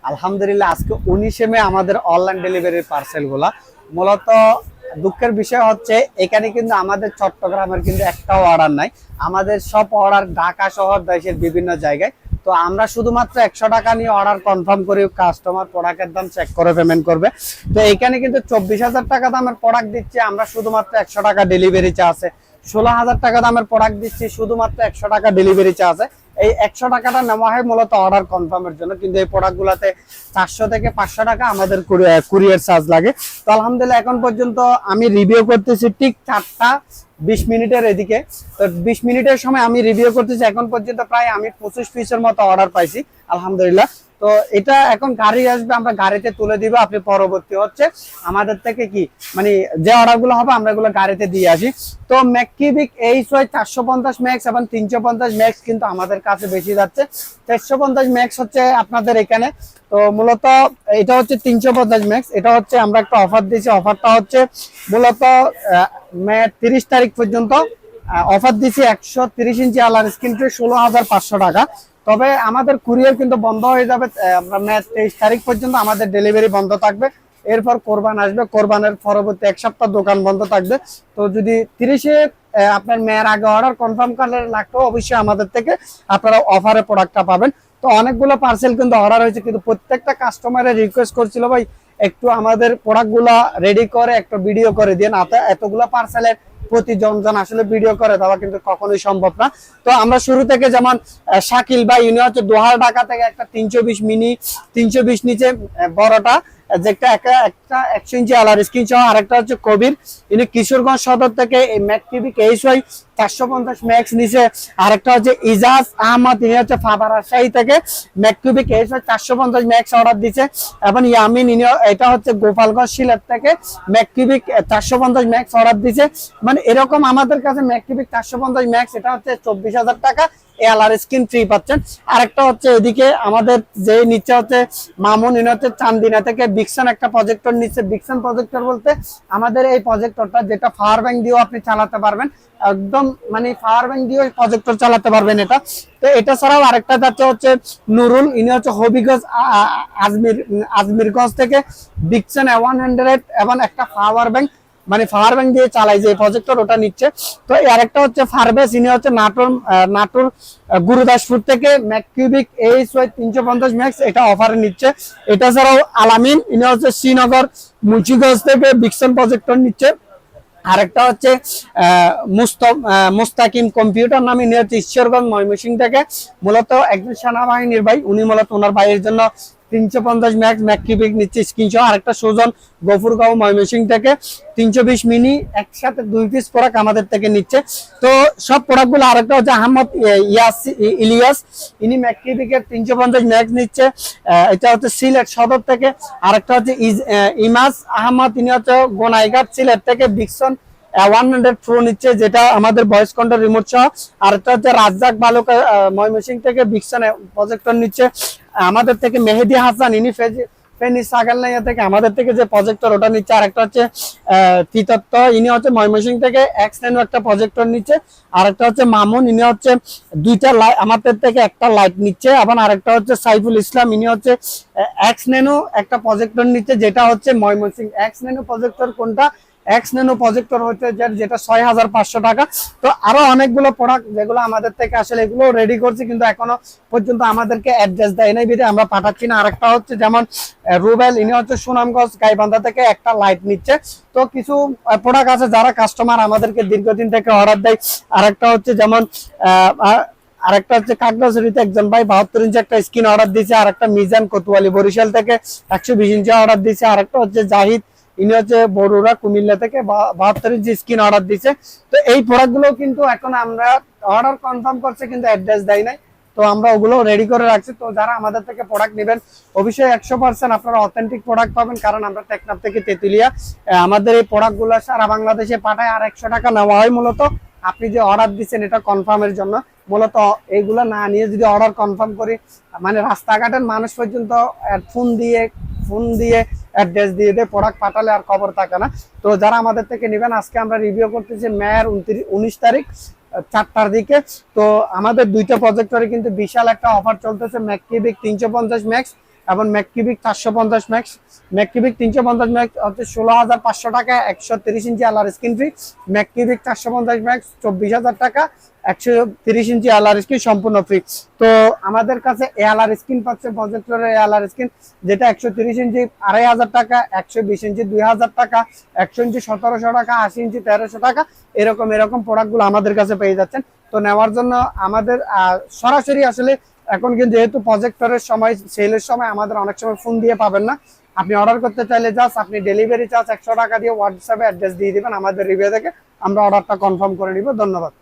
আলহামদুলিল্লাহ আজকে 19 মে আমাদের অনলাইন ডেলিভারির পার্সেলগুলা মূলত দুঃখের বিষয় হচ্ছে এখানে কিন্তু আমাদের চট্টগ্রামের কিন্তু একটাও অর্ডার নাই। আমাদের সব অর্ডার ঢাকা শহর দেশের বিভিন্ন জায়গায়। তো আমরা শুধুমাত্র 100 টাকা নিয়ে অর্ডার কনফার্ম করি, কাস্টমার প্রোডাক্টের দাম চেক করে পেমেন্ট করবে। তো এখানে কিন্তু 24,000 টাকা দামের প্রোডাক্ট দিচ্ছি আমরা, শুধুমাত্র 100 টাকা ডেলিভারি চার্জ। 16,000 টাকা দামের প্রোডাক্ট দিচ্ছি, শুধুমাত্র 100 টাকা ডেলিভারি চার্জ। এই 100 টাকাটা নেওয়া হয় মূলত অর্ডার কনফার্মের জন্য, কিন্তু এই প্রোডাক্টগুলোতে 400 থেকে 500 টাকা আমাদের কুরিয়ার চার্জ লাগে। তো আলহামদুলিল্লাহ এখন পর্যন্ত আমি রিভিউ করতেছি ঠিক 4টা 20 মিনিটের এদিকে। তো 20 মিনিটের সময় আমি রিভিউ করতেছি, এখন পর্যন্ত প্রায় আমি 25 পিসের মতো অর্ডার পাইছি আলহামদুলিল্লাহ। তো এটা এখন গাড়ি আসবে, আমরা গাড়িতে তুলে দিব। আপনি পরবর্তী হচ্ছে আমাদের থেকে কি মানে যে অর্ডারগুলো হবে আমরা এগুলো গাড়িতে দিয়ে আসি। তো ম্যাককিউবিক HY 450 ম্যাক্স এবং 350 ম্যাক্স কিন্তু আমাদের কাছে বেশি যাচ্ছে। 450 ম্যাক্স হচ্ছে আপনাদের এখানে। তো মূলত এটা হচ্ছে 350 ম্যাক্স। এটা হচ্ছে আমরা একটা অফার দিয়েছি, অফারটা হচ্ছে মূলত মে 30 তারিখ পর্যন্ত অফার দিচ্ছি। 130 ইঞ্চি আলার স্ক্রিন ট্রে 16,500 টাকা। তবে আমাদের কুরিয়ার কিন্তু বন্ধ হয়ে যাবে মে 23 তারিখ পর্যন্ত আমাদের ডেলিভারি বন্ধ থাকবে। এরপর কোরবান আসবে, কোরবানের পরবর্তী 1 সপ্তাহ দোকান বন্ধ থাকবে। তো যদি 30-এ আপনার মেয়ের আগে অর্ডার কনফার্ম করলে লাগতো, অবশ্যই আমাদের থেকে আপনারা অফারে প্রোডাক্টটা পাবেন। তো অনেকগুলো পার্সেল কিন্তু অর্ডার হয়েছে, কিন্তু প্রত্যেকটা কাস্টমারের রিকোয়েস্ট করছিল ভাই একটু আমাদের প্রোডাক্টগুলো রেডি করে একটা ভিডিও করে দিয়ে। না এতগুলো পার্সেলের প্রতি জন আসলে ভিডিও করে দেওয়া কিন্তু কখনোই সম্ভব না। তো আমরা শুরু থেকে যেমন শাকিল ভাই ইনি হচ্ছে দোহার ঢাকা থেকে একটা 320 মিনি 320 নিচে বড়টা, যেটা একটা 100 ইঞ্চি আলার স্ক্রিন সহ। আরেকটা হচ্ছে কবির, ইনি কিশোরগঞ্জ সদর থেকে এই ম্যাককিউবিক HY 450 ম্যাক্স নিচে। আরেকটা হচ্ছে ইজাজ আহমদ, ইনি হচ্ছে রাজশাহী থেকে ম্যাককিউবিক HY 450 ম্যাক্স অর্ডার দিচ্ছে। এবং ইয়ামিন, ইনি এটা হচ্ছে গোপালগঞ্জ সিলেট থেকে ম্যাককিউবিক 450 ম্যাক্স অর্ডার দিচ্ছে। মানে এরকম আমাদের কাছে ম্যাককিউবিক 450 ম্যাক্স এটা হচ্ছে 24,000 টাকা এলআর স্ক্রিন ফ্রি পাচ্ছেন। আরেকটা হচ্ছে এদিকে আমাদের যে নিচে হচ্ছে মামুন, ইনি হচ্ছে চান্দিনা থেকে বিকসন একটা প্রজেক্টর নিচ্ছে। বিকসন প্রজেক্টর বলতে আমাদের এই প্রজেক্টরটা যেটা পাওয়ার ব্যাংক দিয়েও আপনি চালাতে পারবেন, একদম মানে পাওয়ার ব্যাংক দিয়েও প্রজেক্টর চালাতে পারবেন এটা। তো এটা ছাড়াও আরেকটা যাচ্ছে হচ্ছে নুরুল, ইনি হচ্ছে হবিগঞ্জ আজমিরগঞ্জ থেকে বিকসন 100 এবং একটা পাওয়ার ব্যাংক মানে পাওয়ার ব্যাংক দিয়ে চালাই যে প্রজেক্টর, ওটা নিচ্ছে। তো আরেকটা হচ্ছে ফারবেস, ইনি হচ্ছে নাটোর গুরুদাসপুর থেকে ম্যাককিউবিক HY 350 ম্যাক্স এটা অফারে নিচ্ছে। এটা ছাড়াও আলামিন, ইনি হচ্ছে শ্রীনগর মুন্সিগঞ্জ থেকে বিকসন প্রজেক্টর নিচ্ছে। আরেকটা হচ্ছে মুস্তাকিম কম্পিউটার নামে, ইনি হচ্ছে ঈশ্বরগঞ্জ ময়মনসিংহ থেকে। মূলত একজন সেনাবাহিনীর ভাই, উনি মূলত ওনার ভাইয়ের জন্য 350 ম্যাক্স ম্যাককিউবিক নিচ্ছে স্ক্রিনশট। আরেকটা সুজন গফুরগাঁও ময়মনসিংহ থেকে 320 মিনি একসাথে 2 পিস প্রোডাক্ট আমাদের থেকে নিচ্ছে। তো সব প্রোডাক্টগুলো। আরেকটা হচ্ছে আহমদ ইলিয়াস, ইনি ম্যাককিউবিকের 350 ম্যাক্স নিচ্ছে। এটা হচ্ছে সিলেট সদর থেকে। আরেকটা হচ্ছে ইমাজ আহমদ, ইনি হচ্ছে গোনাইঘাট সিলেট থেকে বিকসন 100 প্রো নিচ্ছে, যেটা আমাদের ভয়েস কন্ট্রোল রিমোট সহ। আরেকটা হচ্ছে রাজ্জাক বালুকা ময়মনসিংহ থেকে বিকসন প্রজেক্টর নিচ্ছে আমাদের থেকে। মেহেদি হাসান, ইনি ফেনী সাগালনাইয়া থেকে আমাদের থেকে যে প্রজেক্টর ওটা নিচ্ছে। আরেকটা হচ্ছে তিতত্ব, ইনি হচ্ছে ময়মনসিংহ থেকে X-Nano একটা প্রজেক্টর নিচ্ছে। আরেকটা হচ্ছে মামুন, ইনি হচ্ছে 2টা লাইট আমাদের থেকে একটা লাইট নিচ্ছে। এবং আরেকটা হচ্ছে সাইফুল ইসলাম, ইনি হচ্ছে X-Nano একটা প্রজেক্টর নিচ্ছে, যেটা হচ্ছে ময়মনসিংহ। X-Nano প্রজেক্টর কোনটা? X-Nano প্রজেক্টর হচ্ছে যেটা 6,500 টাকা। তো আরো অনেকগুলো প্রোডাক্ট যেগুলো আমাদের থেকে আসলে এগুলো রেডি করছি, কিন্তু এখনো পর্যন্ত আমাদেরকে অ্যাড্রেস দেয় নাই বিধে আমরা পাঠাচ্ছি না। আরেকটা হচ্ছে যেমন রুবেল, ইনি হচ্ছে সুনামগঞ্জ গাইবান্ধা থেকে একটা লাইট নিচ্ছে। তো কিছু প্রোডাক্ট আছে যারা কাস্টমার আমাদেরকে দীর্ঘদিন থেকে অর্ডার দেয়। আরেকটা হচ্ছে যেমন আরেকটা হচ্ছে কাকড়াছড়িতে একজন ভাই 72 ইঞ্চি একটা স্ক্রিন অর্ডার দিয়েছে। আরেকটা মিজান কোতোয়ালি বরিশাল থেকে 120 ইঞ্চি অর্ডার দিয়েছে। আরেকটা হচ্ছে জাহিদ, ইনি হচ্ছে বড়ুরা কুমিল্লা থেকে 72 ইঞ্চি স্ক্রিন অর্ডার দিচ্ছে। তো এই প্রোডাক্টগুলো কিন্তু এখন আমরা অর্ডার কনফার্ম করছে, কিন্তু অ্যাড্রেস দেয় নাই। তো আমরা ওগুলো রেডি করে রাখছি। তো যারা আমাদের থেকে প্রোডাক্ট নেবেন অবশ্যই 100% আপনারা অথেন্টিক প্রোডাক্ট পাবেন, কারণ আমরা টেকনাফ থেকে তেতুলিয়া আমাদের এই প্রোডাক্টগুলো সারা বাংলাদেশে পাঠায়। আর 100 টাকা নেওয়া হয় মূলত আপনি যে অর্ডার দিচ্ছেন এটা কনফার্মের জন্য। মূলত এইগুলো না নিয়ে যদি অর্ডার কনফার্ম করি, মানে রাস্তাঘাটের মানুষ পর্যন্ত ফোন দিয়ে অ্যাড্রেস দিয়ে প্রোডাক্ট পাঠালে আর খবর থাকে না। তো যারা আমাদের থেকে নেবেন, আজকে আমরা রিভিউ করতেছি মের 19 তারিখ 4টার দিকে। তো আমাদের 2টা প্রজেক্টরে কিন্তু বিশাল একটা অফার চলতেছে। ম্যাককিউবিক 350 ম্যাক্স এবং ম্যাককিউবিক 450 ম্যাক্স, ম্যাককিউবিক 350 ম্যাক্স হচ্ছে 16,500 টাকা 130 ইঞ্চি আলার স্ক্রিন ফ্রি। ম্যাককিউবিক 450 ম্যাক্স 24,000 টাকা 130 ইঞ্চি আলার স্ক্রিন সম্পূর্ণ ফ্রি। তো আমাদের কাছে এ আলার স্ক্রিন পাচ্ছে প্রজেক্টরের এ আলার স্ক্রিন, যেটা 130 ইঞ্চি 2,500 টাকা, 120 ইঞ্চি 2,000 টাকা, 100 ইঞ্চি 1,700 টাকা, 80 ইঞ্চি 1,300 টাকা, এরকম প্রোডাক্টগুলো আমাদের কাছে পেয়ে যাচ্ছেন। তো নেওয়ার জন্য আমাদের সরাসরি আসলে এখন কিন্তু যেহেতু প্রজেক্টরের সময়, সেলের সময় আমাদের অনেক সময় ফোন দিয়ে পাবেন না। আপনি অর্ডার করতে চাইলে জাস্ট আপনি ডেলিভারি চার্জ 100 টাকা দিয়ে হোয়াটসঅ্যাপে অ্যাড্রেস দিয়ে দিবেন, আমাদের রিভিউ থেকে আমরা অর্ডারটা কনফার্ম করে নিব। ধন্যবাদ।